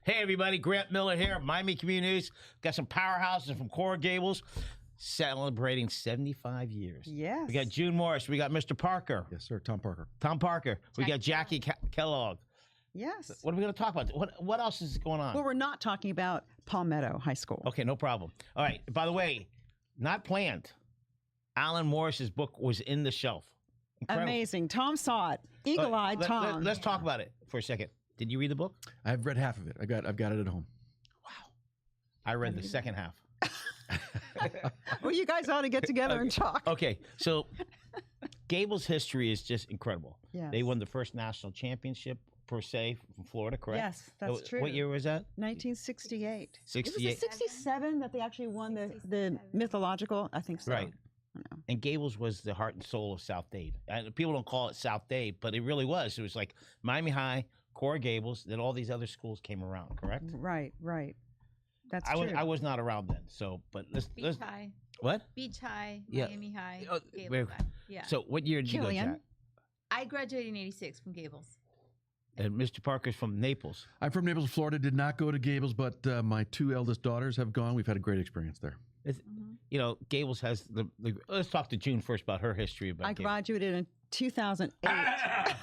Hey, everybody. Grant Miller here, Miami Community News. Got some powerhouses from Coral Gables celebrating 75 years. Yes. We got June Morris. We got Mr. Parker. Yes, sir. Tom Parker. Tom Parker. We got Jackie Kellogg. Yes. What are we going to talk about? What else is going on? Well, we're not talking about Palmetto High School. Okay, no problem. All right. By the way, not planned. Alan Morris's book was in the shelf. Incredible. Amazing. Tom saw it. Eagle-eyed Tom. Let's talk about it for a second. Did you read the book? I've read half of it. I've got it at home. Wow. I read the second half. Well, you guys ought to get together and talk. Okay, so Gables' history is just incredible. Yes. They won the first national championship, per se, from Florida, correct? Yes, that's true. What year was that? 1968. 68. Was it 67 that they actually won the mythological? I think so. Right. And Gables was the heart and soul of South Dade. And people don't call it South Dade, but it really was. It was like Miami High, Coral Gables, then all these other schools came around, correct? Right. That's true. true. I was not around then, so, but let's... Beach High. What? Beach High, Yeah. Miami High, Oh, Gables High. Yeah. So what year did you go, Killian? Jack? I graduated in 86 from Gables. And Mr. Parker's from Naples. I'm from Naples, Florida. Did not go to Gables, but my two eldest daughters have gone. We've had a great experience there. You know, Gables has the let's talk to June first about her history. About I Gables. graduated in 2008.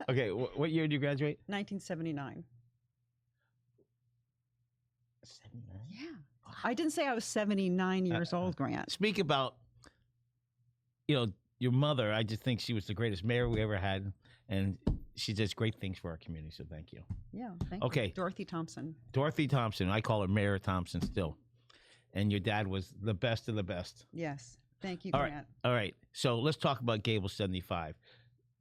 Okay, what year did you graduate? 1979. 79. Yeah. I didn't say I was 79 years old, Grant. Speak about, your mother. I just think she was the greatest mayor we ever had, and she does great things for our community, so thank you. Yeah, thank Okay. you. Dorothy Thompson. Dorothy Thompson. I call her Mayor Thompson still. And your dad was the best of the best. Yes. Thank you, All right. Grant. All right. So let's talk about Gables 75.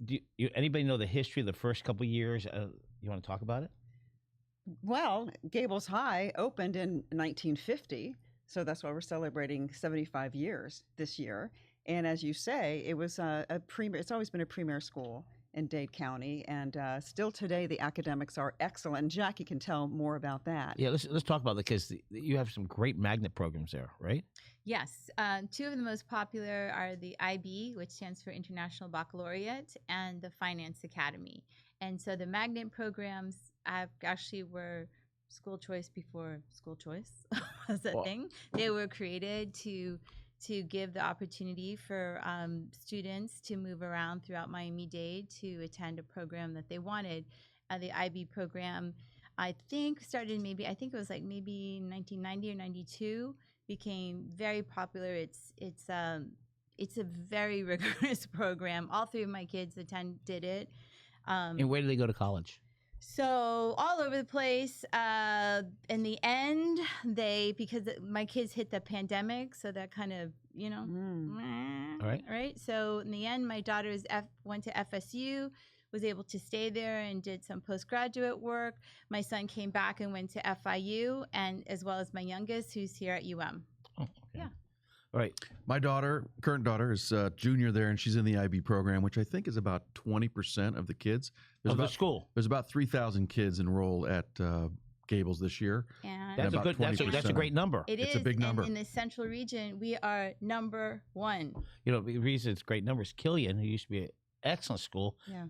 Do anybody know the history of the first couple of years? You want to talk about it? Well, Gables High opened in 1950, so that's why we're celebrating 75 years this year. And as you say, it was a premier. It's always been a premier school in Dade County, and still today the academics are excellent. And Jackie can tell more about that. Yeah, let's talk about it because you have some great magnet programs there, right? Yes. Two of the most popular are the IB, which stands for International Baccalaureate, and the Finance Academy. And so the magnet programs actually were school choice before school choice was a thing. They were created to give the opportunity for students to move around throughout Miami-Dade to attend a program that they wanted. The IB program, I think, started maybe 1990 or 92, became very popular. It's a very rigorous program. All three of my kids did it. And where do they go to college? So all over the place. In the end, because my kids hit the pandemic, so that kind of, All right. Right. So in the end, my daughter went to FSU, was able to stay there and did some postgraduate work. My son came back and went to FIU, and as well as my youngest, who's here at UM. Oh, okay. Yeah. All right. My current daughter, is junior there, and she's in the IB program, which I think is about 20% of the kids. Of the school. There's about 3,000 kids enrolled at Gables this year. And That's about that's a great number. it's a big number. And in the central region, we are number one. The reason it's great numbers, Killian, who used to be an excellent school. Yeah.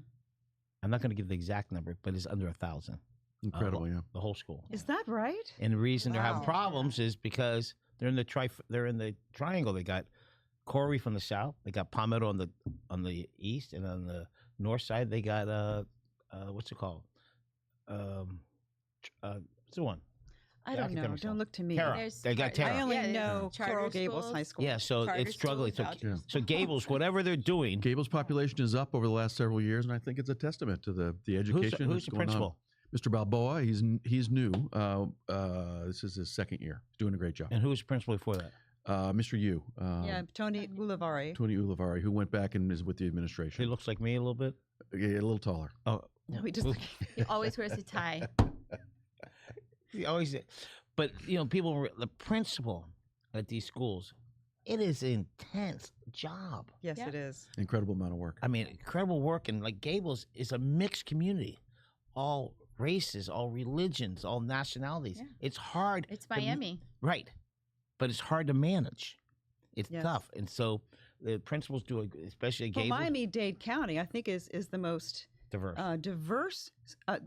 I'm not going to give the exact number, but it's under 1,000. Incredible, yeah. The whole school. Is that right? And the reason they're having Wow. problems is because they're in the triangle. They got Corey from the south. They got Palmetto on the east, and on the north side they got what's it called? What's the one? I don't know. academic Don't side. look to me. Tara. There's They got char- Tara. I only Yeah, there's know charter Coral Gables schools. High School. Yeah, so Charter it's struggling. schools, So, vouchers. so Gables, whatever they're doing, Gables' population is up over the last several years, and I think it's a testament to the education. who's that's the going on. principal? Mr. Balboa. He's new. This is his second year. He's doing a great job. And who was the principal before that? Mr. Yu. Yeah, Tony Ulivari. Tony Ulivari, who went back and is with the He administration. looks like me a little bit. Yeah, a little taller. Oh, No, he just He always wears a tie. he always. But people, the principal at these schools, it is an intense job. yes, Yeah. it is. Incredible amount of work. I mean, incredible work, and like Gables is a mixed community, all races, all religions, all nationalities. Yeah. It's hard. It's to- Miami. right? But it's hard to manage. It's Yes. tough, and so the principals do, especially at Well, Gables. Miami-Dade County, I think, is the most Diverse.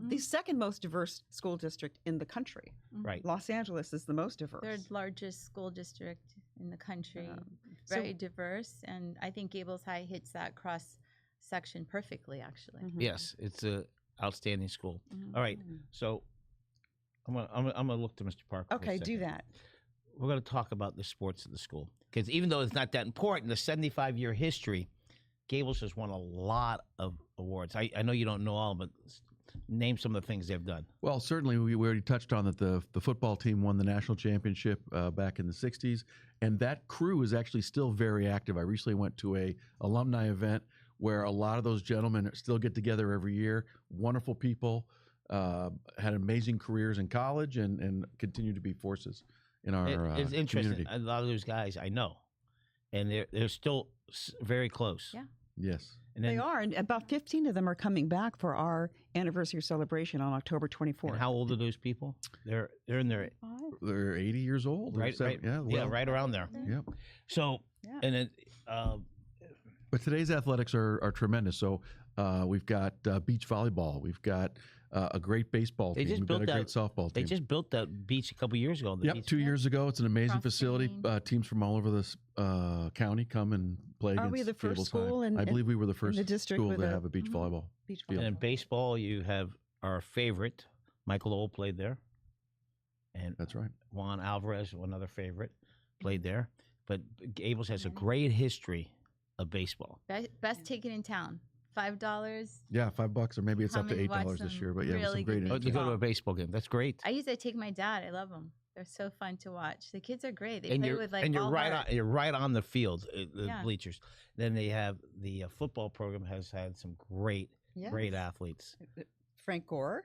The second most diverse school district in the country. Right. Los Angeles is the most diverse. Third largest school district in the country, so- very diverse, and I think Gables High hits that cross section perfectly. Actually, Mhm. Yes, it's a outstanding school. Mhm. All right, so I'm gonna look to Mr. Parker. for a Okay, do second. that. We're gonna talk about the sports of the school because even though it's not that important, the 75-year history, Gables has won a lot of awards. I know you don't know all, but name some of the things they've done. Well, certainly we already touched on that the football team won the national championship back in the 60s, and that crew is actually still very active. I recently went to a alumni event where a lot of those gentlemen still get together every year. Wonderful people, had amazing careers in college and continue to be forces in our It's interesting. community. A lot of those guys I know, and they're still very close. Yeah. Yes. And They are, and about 15 of them are coming back for our anniversary celebration on October 24th. And how old are those people? They're in their They're 80 years old. or right, seven- right, Yeah, right around there. Yeah. So, Yeah. and then But today's athletics are tremendous. So we've got beach volleyball. We've got a great baseball They team. just We've got a built great that- softball they team. just built that beach a couple years ago. The Yep, beach. 2 years ago. It's an amazing Cross facility. training. Teams from all over this county come and play Are against we the first Gables school High. in- I believe we were the first the district school with to a- have a beach Mhm. volleyball. Beach field. And in volleyball. baseball, you have our favorite, Michael Old played there, and That's right. Juan Alvarez, another favorite, played there. But Gables has a great history of baseball. best ticket in town, $5. Yeah, $5 or maybe it's up Come to and watch $8 this some year. But yeah, really some good great. baseball. Oh, to go to a baseball game, that's great. I usually take my dad. I love them. They're so fun to watch. The kids are great. They and play you're with like and you're all right heart. on you're right on the field, the Yeah. bleachers. Then they have the football program has had some great Yes. athletes. Frank Gore.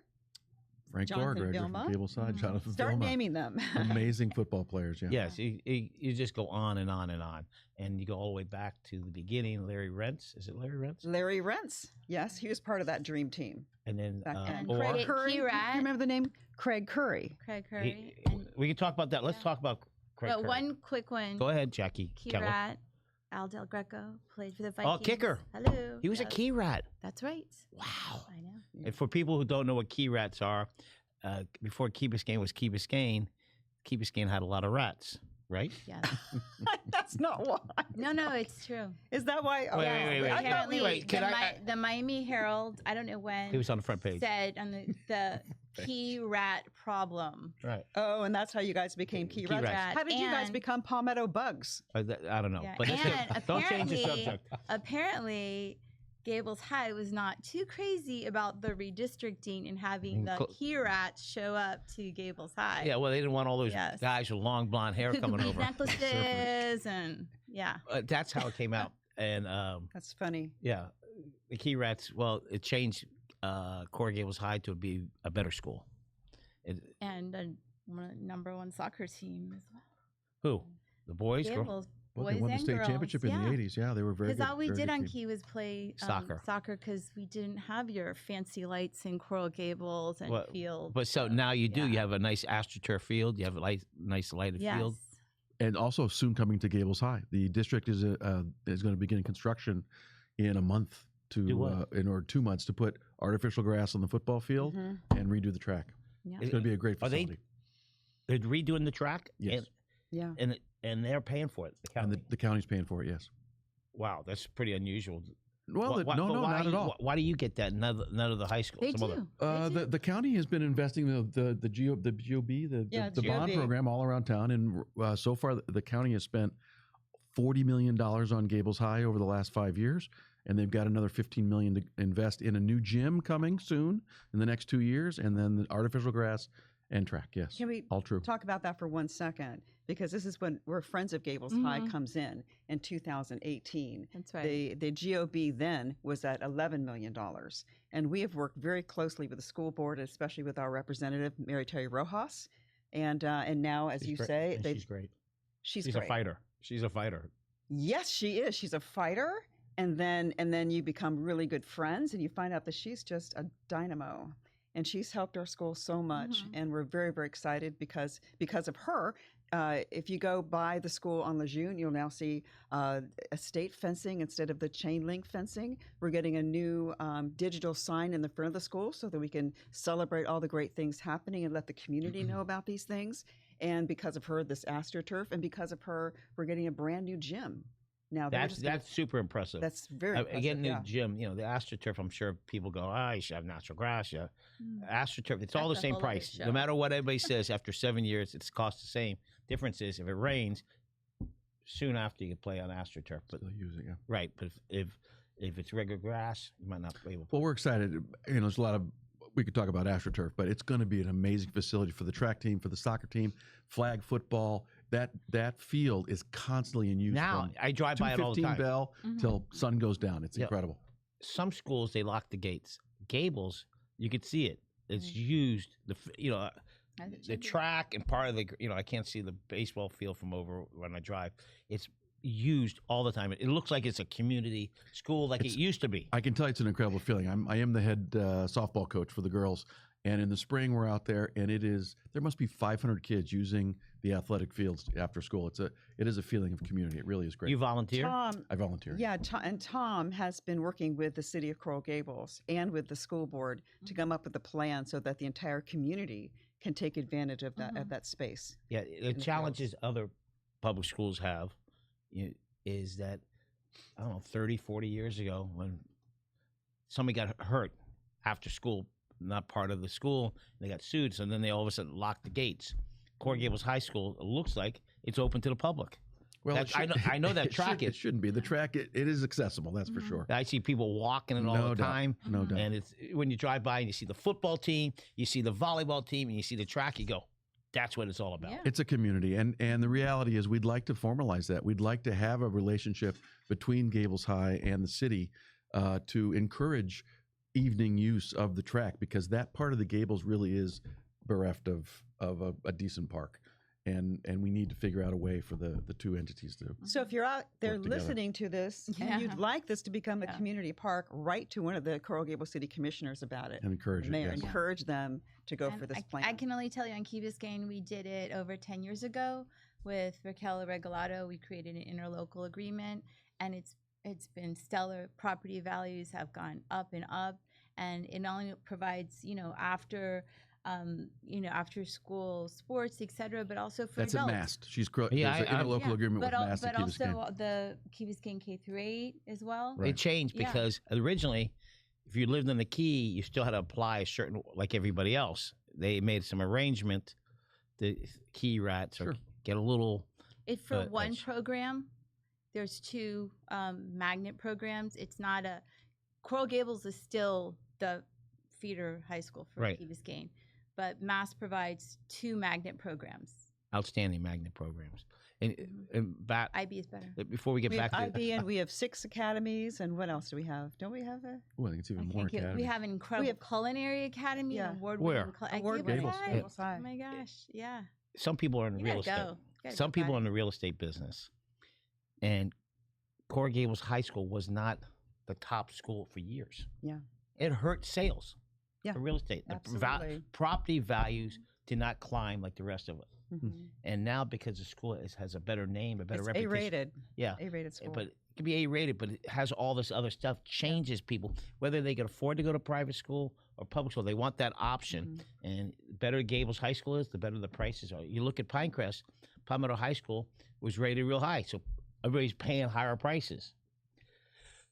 Frank Jonathan Gorgregor Vilma. from Gables High, Mhm. Jonathan Start Vilma. naming them. Amazing football players. Yeah. Yes, you just go on and on and on, and you go all the way back to the beginning. Larry Rentz, is it Larry Rentz? Larry Rentz. Yes, he was part of that dream team. And then Back then. or Craig- Curry. You Key-Rat. remember the name? Craig Curry. Craig Curry. we can talk about that. Let's Yeah. talk about Craig. But Curry. one quick one. Go ahead, Jackie Kellogg. Key-Rat, Al Del Greco played for the Vikings. Oh, kicker. Hello. He was a Yes, key rat. That's right. Wow. I know. And for people who don't know what key rats are, before Key Biscayne was Key Biscayne, Key Biscayne had a lot of rats, right? Yeah. That's not why. No, it's true. Is that why? Wait, wait, wait, I thought Apparently, we- Wait, can the Miami Herald, I don't know when, He was on the front page. said on the key rat problem. Right. Oh, and that's how you guys became key Key rats. rats. How did you guys And- become palmetto bugs? I don't know. Yeah, But and don't change the apparently- subject. Apparently, Gables High was not too crazy about the redistricting and having the key rats show up to Gables High. Yeah, well, they didn't want all those Yes. guys with long blonde hair coming Bead over. necklaces and yeah. That's how it came out. And That's funny. yeah, the Key Rats, well, it changed Coral Gables High to be a better school. And a number one soccer team as well. Who? The boys? Girls? Gables, Well, boys they won the and state girls. championship in yeah. the 80s. Yeah, they were very good. Because all we very did good on team. Key was play Soccer. because we didn't have your fancy lights in Coral Gables and Well, field. But so now you do. yeah. You have a nice AstroTurf field. You have a nice lighted yes. field. And also soon coming to Gables High. The district is going to begin construction in a month Do what? or 2 months to put artificial grass on the football field Mhm. and redo the track. Yeah. It's going to be a great Are they- facility. They're redoing the track. Yes. Yeah. And they're paying for it. The And county. the county's paying for it, yes. Wow, that's pretty unusual. Well, Why- no, but no, why not do at you- all. Why do you get that? None of the high schools. They some do. other- They do. The county has been investing the GOB, Yeah, the bond GOB. program all around town, and so far the county has spent $40 million on Gables High over the last 5 years, and they've got another $15 million to invest in a new gym coming soon in the next 2 years, and then the artificial grass and track. Yes, Can we all true. talk about that for 1 second? Because this is where Friends of Gables High Mhm. comes in 2018. That's right. The GOB then was at $11 million. And we have worked very closely with the school board, especially with our representative, Mary Terry Rojas. And now, as She's you great. say, And she's great. she's She's great. a fighter. She's a fighter. Yes, she is. She's a fighter. And then you become really good friends and you find out that she's just a dynamo. and she's helped our school so much, and we're very, very excited because of her. If you go by the school on Lejeune, you'll now see estate fencing instead of the chain link fencing. We're getting a new digital sign in the front of the school so that we can celebrate all the great things happening and let the community know about these things. And because of her, this AstroTurf, and because of her, we're getting a brand new gym. Now That's super impressive. That's very impressive. Again, new gym. You know, the AstroTurf. I'm sure people go, you should have natural grass. Yeah, AstroTurf. It's all the same price. No matter what anybody says. After 7 years, it's cost the same. Difference is if it rains, soon after you can play on AstroTurf. But Still using it. right, but if it's regular grass, you might not be able to. Well, we're excited. You know, there's a lot of, we could talk about AstroTurf, but it's going to be an amazing facility for the track team, for the soccer team, flag football. That field is constantly in use. Now I drive by it all the time. Bell till sun goes down. It's incredible. Some schools they lock the gates. Gables, you could see it. It's used. The track and part of the, I can't see the baseball field from over when I drive. It's used all the time. It looks like it's a community school like it used to be. I can tell you it's an incredible feeling. I am the head softball coach for the girls, and in the spring we're out there, and there must be 500 kids using the athletic fields after school. It is a feeling of community. It really is great. You volunteer? I volunteer. Yeah, and Tom has been working with the city of Coral Gables and with the school board to come up with a plan so that the entire community can take advantage of that space. Yeah, the challenges other public schools have is that, I don't know, 30, 40 years ago when somebody got hurt after school, not part of the school, they got sued, so then they all of a sudden locked the gates. Coral Gables High School, it looks like it's open to the public. Well, I know that track it shouldn't be. The track, it is accessible, that's for sure. I see people walking it all the time. No doubt. And it's when you drive by and you see the football team, you see the volleyball team, and you see the track, you go, that's what it's all about. Yeah. It's a community. And the reality is we'd like to formalize that. We'd like to have a relationship between Gables High and the city to encourage evening use of the track, because that part of the Gables really is bereft of a decent park. And we need to figure out a way for the two entities to. So if you're out there listening to this and you'd like this to become a community park, write to one of the Coral Gables City Commissioners about it. And encourage it. Mayor, encourage them to go for this plan. I can only tell you on Key Biscayne, we did it over 10 years ago with Raquel Regalato. We created an interlocal agreement, and it's been stellar. Property values have gone up and up, and it not only provides after school sports, etc., but also for that's adults. at Mast. She's there's an interlocal agreement with Mast. But also the Key Biscayne K-8 as well. Right. It changed because originally, if you lived in the Key, you still had to apply a certain, like everybody else. They made some arrangement. The Key rats get a little. For one program, there's two magnet programs. It's not Coral Gables is still the feeder high school for Key Biscayne. But Mass provides two magnet programs. Outstanding magnet programs. And IB is better. Before we get back to IB, and we have 6 academies, and what else do we have? Don't we have a? Well, I think it's even more academies. We have an incredible culinary academy. Yeah. Award-winning Gables High. Oh my gosh, yeah. Some people are in real estate. Some people are in the real estate business. And Coral Gables High School was not the top school for years. Yeah. It hurt sales. Yeah, real estate. Absolutely. Property values did not climb like the rest of it. Mm-hmm. And now because the school has a better name, a better reputation. A-rated. Yeah. A-rated school. But it can be A-rated, but it has all this other stuff, changes people, whether they can afford to go to private school or public school. They want that option. And the better Gables High School is, the better the prices are. You look at Pinecrest, Palmetto High School was rated real high. So everybody's paying higher prices.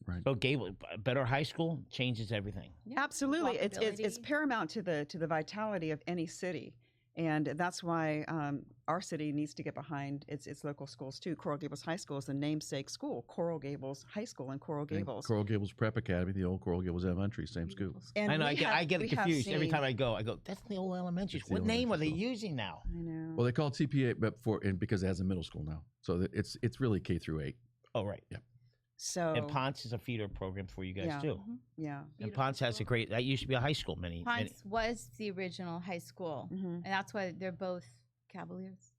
Right. So Gables, better high school changes everything. Yeah. Absolutely, it's paramount to the vitality of any city, and that's why our city needs to get behind its local schools too. Coral Gables High School is the namesake school. Coral Gables High School in Coral Gables. Coral Gables Prep Academy, the old Coral Gables Elementary, same school. And I know. I get it confused every time I go. I go, that's the old elementary school. What name are they using now? I know. Well, they call it CPA, but because it has a middle school now, so it's really K through 8. Oh, right. Yeah. So and Ponce is a feeder program for you guys too. Yeah. And Ponce has a great. That used to be a high school. Ponce was the original high school, and that's why they're both Cavaliers.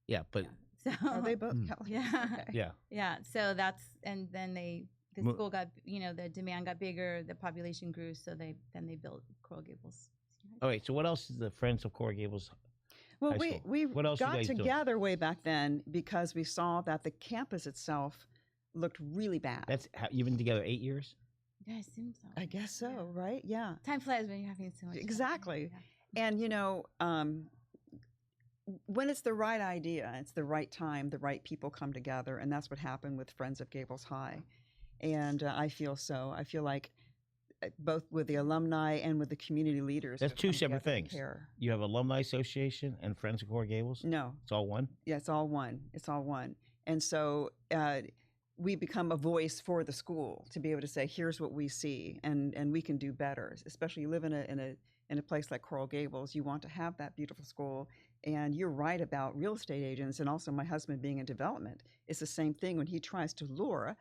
Yeah, but So are they both Cavaliers? Yeah. Yeah. Yeah. So that's, and then the school got, the demand got bigger, the population grew, so they built Coral Gables All right. So what else is the Friends of Coral Gables? Well, High we school. we What else you got guys doing? together way back then because we saw that the campus itself looked really bad. That's you've been together 8 years. Yeah, I assume so. I guess so, Yeah. right? Yeah. Time flies when you're having so much fun. Exactly. Yeah. And when it's the right idea, it's the right time, the right people come together, and that's what happened with Friends of Gables High. And I feel like both with the alumni and with the community leaders. That's have two come separate together and things. care. You have Alumni Association and Friends of Coral Gables. No, It's all one. yeah, it's all one. It's all one. And so we become a voice for the school to be able to say, here's what we see, and we can do better. Especially you live in a place like Coral Gables, you want to have that beautiful school. And you're right about real estate agents, and also my husband being in development. It's the same thing when he tries to lure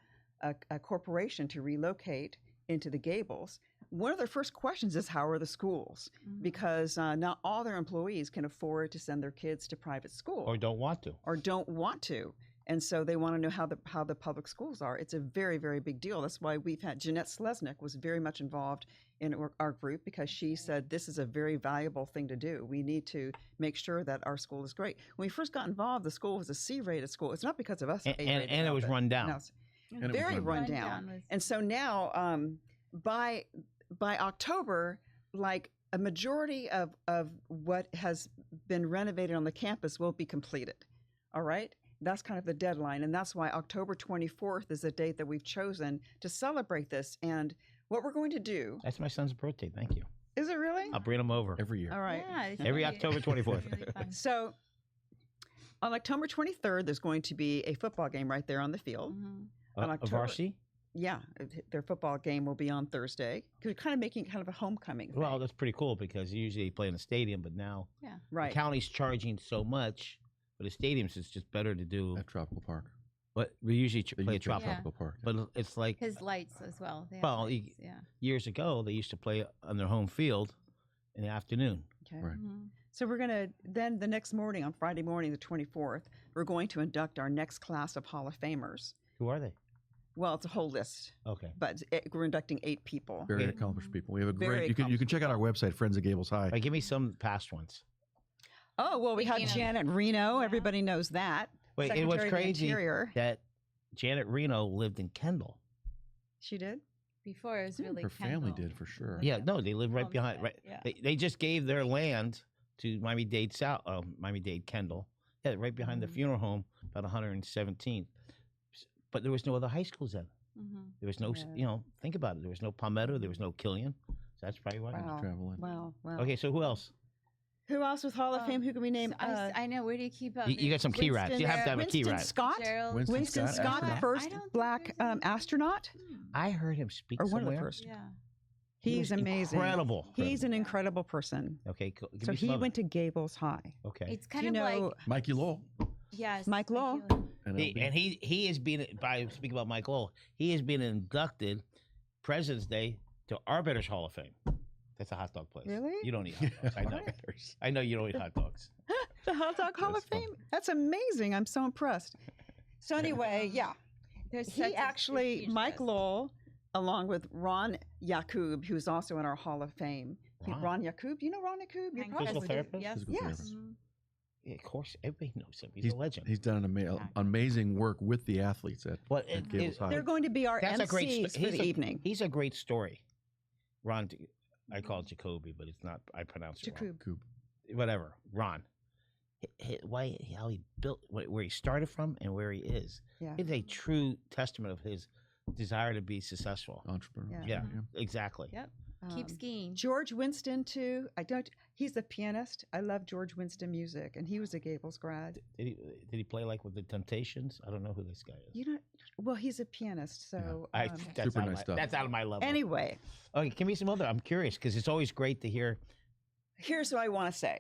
a corporation to relocate into the Gables. One of their first questions is, how are the schools? Mhm. Because not all their employees can afford to send their kids to private school Or don't want to. or don't want to. And so they want to know how the public schools are. It's a very, very big deal. That's why we've had Jeanette Slesnick was very much involved in our group, because she said this is a very valuable thing to do. We need to make sure that our school is great. When we first got involved, the school was a C-rated school. It's not because of us. And A-rated it now, was but- run down. no, it's And it was very run run down. down. was- And so now, by October, like a majority of what has been renovated on the campus will be completed. All right? That's kind of the deadline. And that's why October 24th is the date that we've chosen to celebrate this. And what we're going to do, That's my son's birthday. Thank you. is it really? I'll bring him over. Every year. All right. Yeah, it's Every really- October 24th. it's really fun. So on October 23rd, there's going to be a football game right there on the field. Mhm. On A October- varsity? Yeah, their football game will be on Thursday. We're kind of making kind of a homecoming thing. Well, that's pretty cool because usually they play in a stadium, but now right. the county's charging so much for the stadiums. It's just better to do. At Tropical Park. But we usually They play use at Tropical. Tropical Park. But it's like His lights as well. They have Well, lights, yeah. years ago they used to play on their home field in the afternoon. Okay. Right. Mhm. So we're going to, then the next morning, on Friday morning, the 24th, we're going to induct our next class of Hall of Famers. Who are they? Well, it's a whole list, Okay. but we're inducting 8 people. Very Okay. accomplished people. We have a Very great. You can check out our website, Friends of Gables High. All right, give me some past ones. Oh, well, we had Speaking of- Janet Reno. Yeah. Everybody knows that. Wait, and what's Secretary of the crazy Interior. that Janet Reno lived in Kendall. She did? Before it was really Her family Kendall. did for sure. Yeah, no, they live right behind. Homestead, Right, yeah. they just gave their land to Miami-Dade South, Miami-Dade Kendall. Yeah, right behind the Mhm. funeral home, about 117th. But there was no other high schools then. Mhm. There was no, Yeah. think about it. There was no Palmetto. There was no Killian. So that's probably why. Wow. Travel in. Wow. Wow. Okay, so who else? Who else with Hall of Fame? Who can we name? So I know. Where do you keep up? You got some key rats. You have to have a key Winston rat. Scott? Gerald. Winston Scott, the astronaut. first I don't think black there's any- astronaut? I heard him speak Or one of the somewhere. first. Yeah. He He's was amazing. Incredible. He's an incredible person. Okay, cool. Give So me some he other- went to Gables High. Okay. It's Do kind you of know like Mikey Lowell. yes, Mike Lowell? NLB. And he has been, by speaking about Mike Lowell, he has been inducted President's Day to Arbiters Hall of Fame. That's a hot dog place. Really? You don't eat hot dogs. I know. I know you don't eat hot dogs. The Hot Dog Hall of That's fun. Fame? That's amazing. I'm so impressed. So anyway, yeah. There's such He a actually, huge Mike list. Lowell, along with Ron Yakub, who's also in our Hall of Fame. Ron. Ron Yakub, you know Ron Yakub? You Thank probably Physical do. therapist? Yes. Physical Yes. therapist. Mhm. Yeah, of course, everybody knows him. He's a legend. He's done an amazing work with the athletes at But at Gables High. They're going to be our That's a great MCs for the evening. He's a great story. Ron, I call it Jacoby, but it's not. I pronounce it wrong. Jakub. Coop. Whatever. Ron. Why? How he built, where he started from, and where he is. Yeah. It's a true testament of his desire to be successful. Entrepreneur. Yeah, Mhm. exactly. Yep. Keep skiing. George Winston too. He's a pianist. I love George Winston music, and he was a Gables grad. Did he play like with the Temptations? I don't know who this guy is. You know, well, he's a pianist, so. That's Super out of nice my, stuff. That's out of my level. Anyway, Okay, give me some other. I'm curious because it's always great to hear. here's what I want to say.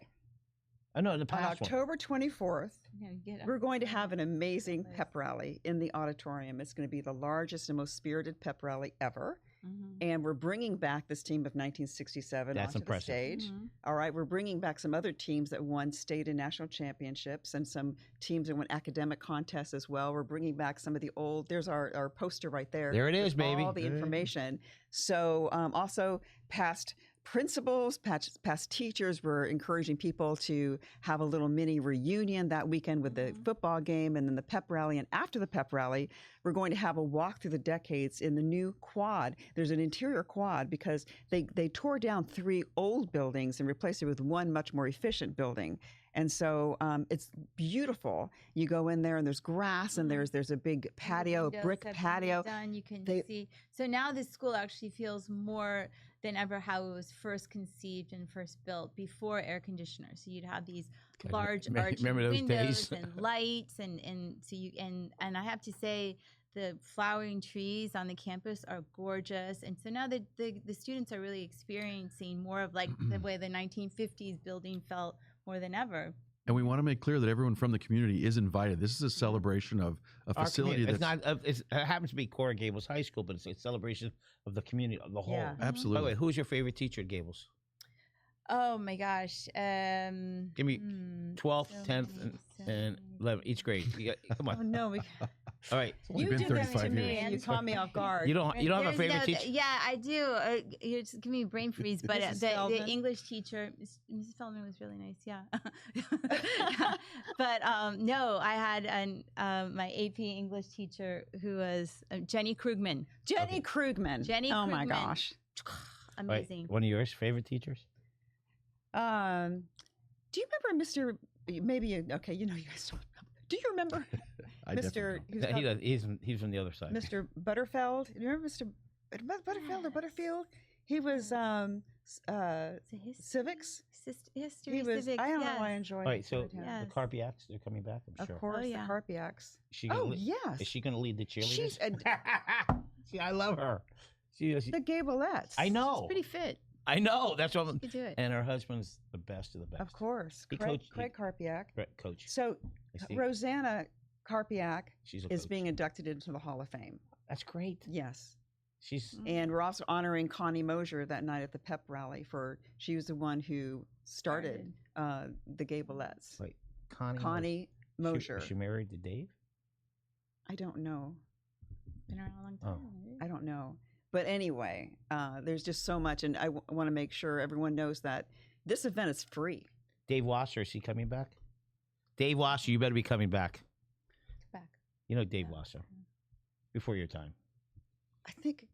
I know the On past one. October 24th, You know, you get we're going to have an amazing Nice. pep rally in the auditorium. It's going to be the largest and most spirited pep rally ever. Mhm. And we're bringing back this team of 1967 That's onto impressive. the stage. Mhm. All right, we're bringing back some other teams that won state and national championships and some teams that won academic contests as well. We're bringing back some of the old, there's our poster right there. There it is, with baby. All the There it is. information. So also past principals, past teachers were encouraging people to have a little mini reunion that weekend with the football game and then the pep rally. And after the pep rally, we're going to have a walk through the decades in the new quad. There's an interior quad because they tore down 3 old buildings and replaced it with one much more efficient building. And so it's beautiful. You go in there and there's grass and there's a big patio, brick patio. You can see. So now this school actually feels more than ever how it was first conceived and first built before air conditioners. So you'd have these large arching windows and lights and so you and I have to say the flowering trees on the campus are gorgeous. And so now the students are really experiencing more of like the way the 1950s building felt more than ever. And we want to make clear that everyone from the community is invited. This is a celebration of a facility it's not. It happens to be Cora Gables High School, but it's a celebration of the community, of the whole. Yeah. Absolutely. By the way, who's your favorite teacher at Gables? Oh my gosh. Give me 12th, 10th, and 11th, each grade. Come on. Oh, no. All right. It's only You been did that to 35 me years. and you caught me off guard. You don't have a favorite teacher? Yeah, I do. You're just giving me a brain freeze. But Mrs. the Feldman? English teacher, Mrs. Feldman was really nice. Yeah. But no, I had my AP English teacher who was Jenny Krugman. Jenny Krugman. Jenny Oh, my Krugman. gosh. Amazing. Right. One of yours favorite teachers? Do you remember Mr. Maybe, okay, you know, you guys don't. Do you remember I Mr. definitely No, he's from the other side. Mr. Butterfeld? Do you remember Mr. Butterfield or Butterfield? He was civics. History, He was. civics. I don't know yes. why I enjoyed. All right, so it. Yeah. the Carpiacs, they're coming back, I'm Of sure. course, Oh, yeah. the Carpiacs. Is she gonna Oh lead- yes, Is she going to lead the cheerleaders? she's See, I love her. She, the Gablettes. I know. She's pretty fit. I know. That's what I'm. You could do it. And her husband's the best of the best. Of course, He Craig, coached- Craig Carpiak. Right, coach. So I see. Rosanna Carpiak She's a is coach. being inducted into the Hall of Fame. That's great. Yes. She's And we're also honoring Connie Mosier that night at the pep rally for she was the one who started the Gablettes. Wait, Connie. Connie Mosier. Is she married to Dave? I don't know. Been around a long Oh. time. right? I don't know. But anyway, there's just so much, and I want to make sure everyone knows that this event is free. Dave Wasser, is he coming back? Dave Wasser, you better be coming back. Back. You know Dave Yeah. Wasser. Before your time. I think.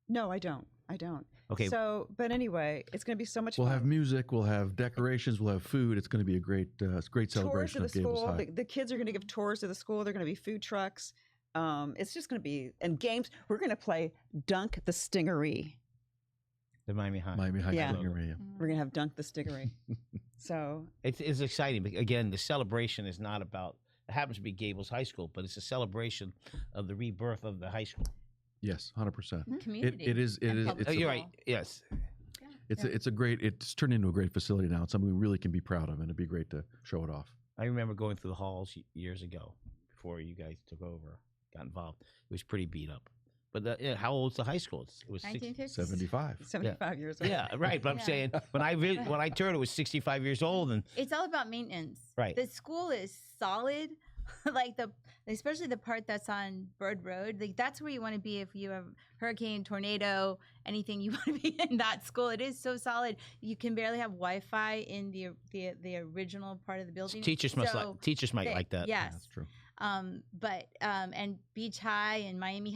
No, I don't. I don't. Okay. So, but anyway, it's going to be so much We'll fun. have music, we'll have decorations, we'll have food. It's going to be a great Tours celebration of of the Gables school. High. The kids are going to give tours of the school. They're going to be food trucks. It's just going to be and games. We're going to play Dunk the Stingery. The Miami High. Miami High Yeah. Stingery. We're going to have Dunk the Stingery. So It's exciting. But again, the celebration is not about. It happens to be Gables High School, but it's a celebration of the rebirth of the high school. Yes, 100%. Community. It is. and It is. public It's You're a, right. Yes. it's a great. It's turned into a great facility now. It's something we really can be proud of, and it'd be great to show it off. I remember going through the halls years ago before you guys took over, got involved. It was pretty beat up. But how old's the high school? It was 1950s. 75. 75 years old. Yeah, right. But I'm Yeah. saying when I turned, it was 65 years old, and It's all about maintenance. Right. The school is solid. Like especially the part that's on Bird Road. Like that's where you want to be if you have hurricane, tornado, anything. You want to be in that school. It is so solid. You can barely have Wi-Fi in the original part of the building. teachers might like that. Yes. That's true. But and Beach High and Miami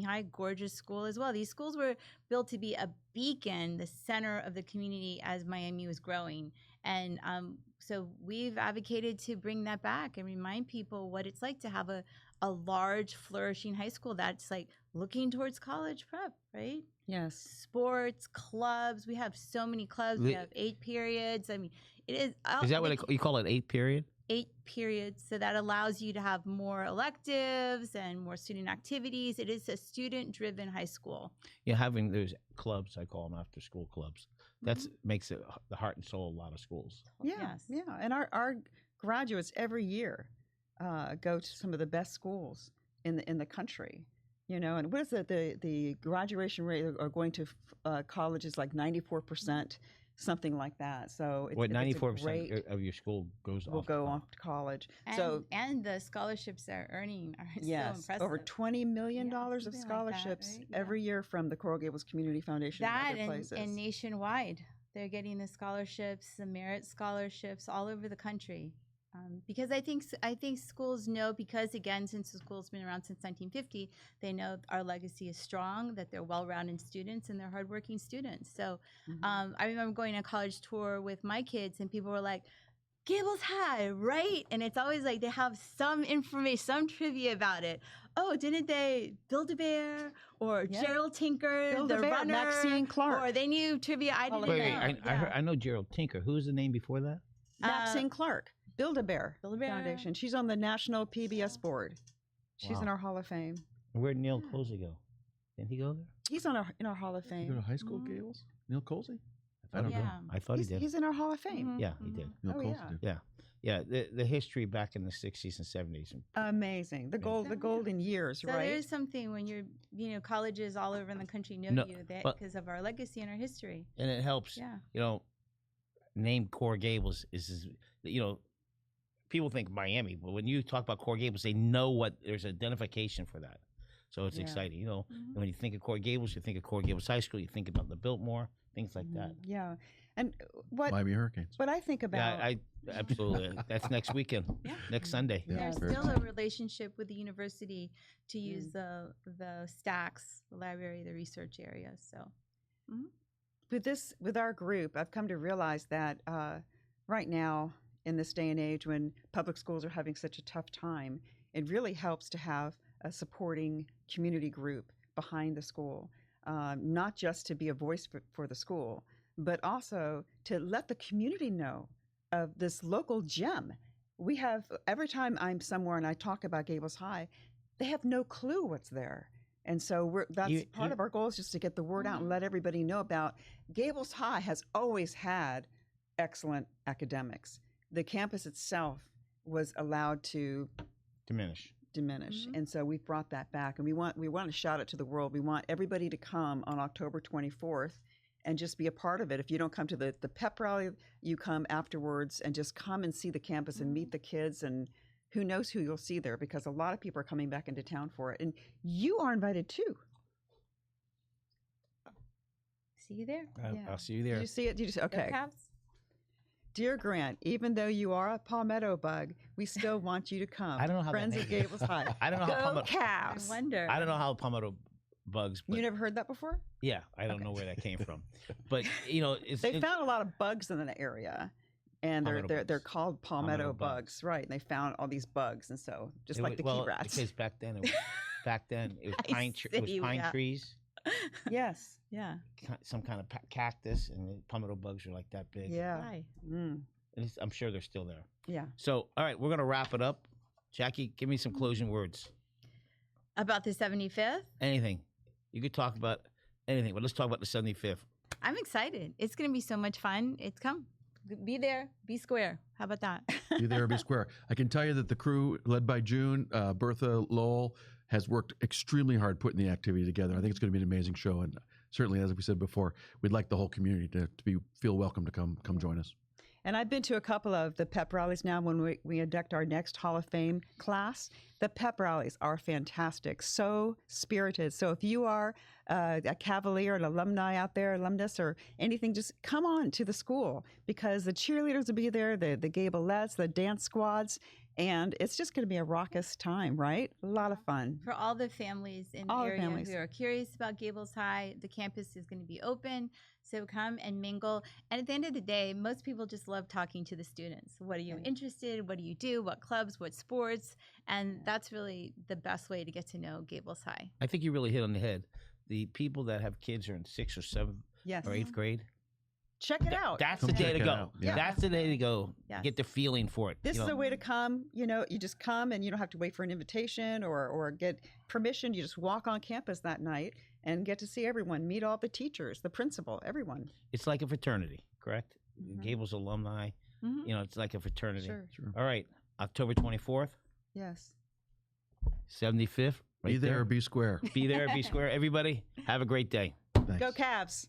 High, gorgeous school as well. These schools were built to be a beacon, the center of the community as Miami was growing. And so we've advocated to bring that back and remind people what it's like to have a large, flourishing high school that's like looking towards college prep, right? Yes. Sports, clubs. We have so many clubs. We have 8 periods. I mean, it is. Is that what you call it? 8 period? 8 periods. So that allows you to have more electives and more student activities. It is a student-driven high school. Yeah, having those clubs, I call them after school clubs. That's makes it the heart and soul of a lot of schools. Yeah. Yes. Yeah. And our graduates every year go to some of the best schools in the country. You know, and what is it? The graduation rate are going to colleges like 94%. something like that. So What, it's 94% great, of your school goes will off? go to college? off to college. And, So and the scholarships they're earning are so yes, impressive. over $20 million Yeah, of something like that, scholarships right? Yeah. every year from the Coral Gables Community Foundation That and other places. and nationwide, they're getting the scholarships, the merit scholarships all over the country. Because I think schools know, because again, since the school's been around since 1950, they know our legacy is strong, that they're well-rounded students and they're hardworking students. So I remember going on a college tour with my kids, and people were like, Gables High, right? And it's always like they have some information, some trivia about it. Oh, didn't they Build-A-Bear or Yeah. Gerald Tinker, the Build-A-Bear, runner, Maxine Clark. or they knew trivia I Hall didn't of Wait, know. wait, I know Gerald Tinker. Who was the name before that? Maxine Clark, Build-A-Bear Build-A-Bear. Foundation. She's on the National PBS board. She's in Wow. our Hall of Fame. Where'd Neil Colsey go? Didn't he go there? He's in our Hall of You go Fame. to high school, Mhm. Gables? Neil Colsey? I don't know. Yeah. I thought he did. He's in our Hall of Fame. Mhm, Yeah, he mhm. did. Neil Oh, Colsey yeah. did. Yeah. Yeah, the history back in the 60s and 70s. Amazing. The Yeah. golden years, So right? there's something when colleges all over in the country know No, you that but- because of our legacy and our history. And it helps, Yeah. name Coral Gables is, people think Miami, but when you talk about Coral Gables, they know there's identification for that. So it's Yeah. exciting. Mhm. When you think of Coral Gables, you think of Coral Gables High School, you think about the Biltmore, things like that. Yeah. And what Miami Hurricanes. I think about Yeah, I absolutely. That's next weekend, Yeah. next Sunday. Yeah, There's very still a cool. relationship with the university to use the stacks, the library, the research area. So with our group, I've come to realize that right now, in this day and age when public schools are having such a tough time, it really helps to have a supporting community group behind the school, not just to be a voice for the school, but also to let the community know of this local gem. We have, every time I'm somewhere and I talk about Gables High, they have no clue what's there. And so that's part of our goal, is just to get the word out and let everybody know about Gables High has always had excellent academics. The campus itself was allowed to Diminish. and so we've brought that back, and we want to shout it to the world. We want everybody to come on October 24th and just be a part of it. If you don't come to the pep rally, you come afterwards and just come and see the campus and meet the kids, and who knows who you'll see there, because a lot of people are coming back into town for it, and you are invited too. see you there. Yeah. I'll see you Did there. you see it? Did you see? Go Okay. Cavs. Dear Grant, even though you are a palmetto bug, we still want you to come. I don't know how that Friends name- of Gables High. I don't know how Go palmetto. I Cavs! wonder. I don't know how palmetto bugs. But You never heard that before? yeah, I don't Okay. know where that came from. But it's They found a lot of bugs in the area, and Palmetto they're bugs. called palmetto Palmetto bugs, right? And they found all these bugs, and so just it like was- the well, key rats. Because back then it was I pine see, yeah. trees, Yes. Yeah. some kind of cactus, and the palmetto bugs are like that big. Yeah. Hi. Mm. And I'm sure they're still there. Yeah. So, all right, we're gonna wrap it up. Jackie, give me some closing words. About the 75th, Anything. You could talk about anything, but let's talk about the 75th. I'm excited. It's going to be so much fun. It's come. Be there. Be square. How about that? Be there or be square. I can tell you that the crew, led by June, Bertha Lowell, has worked extremely hard putting the activity together. I think it's going to be an amazing show, and certainly, as we said before, we'd like the whole community to feel welcome to come join us. And I've been to a couple of the pep rallies now when we induct our next Hall of Fame class. The pep rallies are fantastic, so spirited. So if you are a Cavalier, an alumni out there, alumnus, or anything, just come on to the school, because the cheerleaders will be there, the Gablettes, the dance squads, and it's just going to be a raucous time, right? A lot of fun. For all the families in the All the area families. who are curious about Gables High, the campus is going to be open. So come and mingle. And at the end of the day, most people just love talking to the students. What are you Right. interested in? What do you do? What clubs? What sports? And that's really the best way to get to know Gables High. I think you really hit on the head. The people that have kids who are in 6th or 7th Yes. or 8th grade. Check it out. That's Come the day check to it go. out. Yeah. That's the day to go. Yes. Get the feeling for it. This you is know. a way to come. You just come, and you don't have to wait for an invitation or get permission. You just walk on campus that night and get to see everyone, meet all the teachers, the principal, everyone. It's like a fraternity, correct? Mhm. Gables alumni. Mhm. It's like a fraternity. Sure. Sure. All right, October 24th, Yes. 75th. Right Be there or be square. Be there, be square. Everybody, have a great day. Thanks. Go Cavs.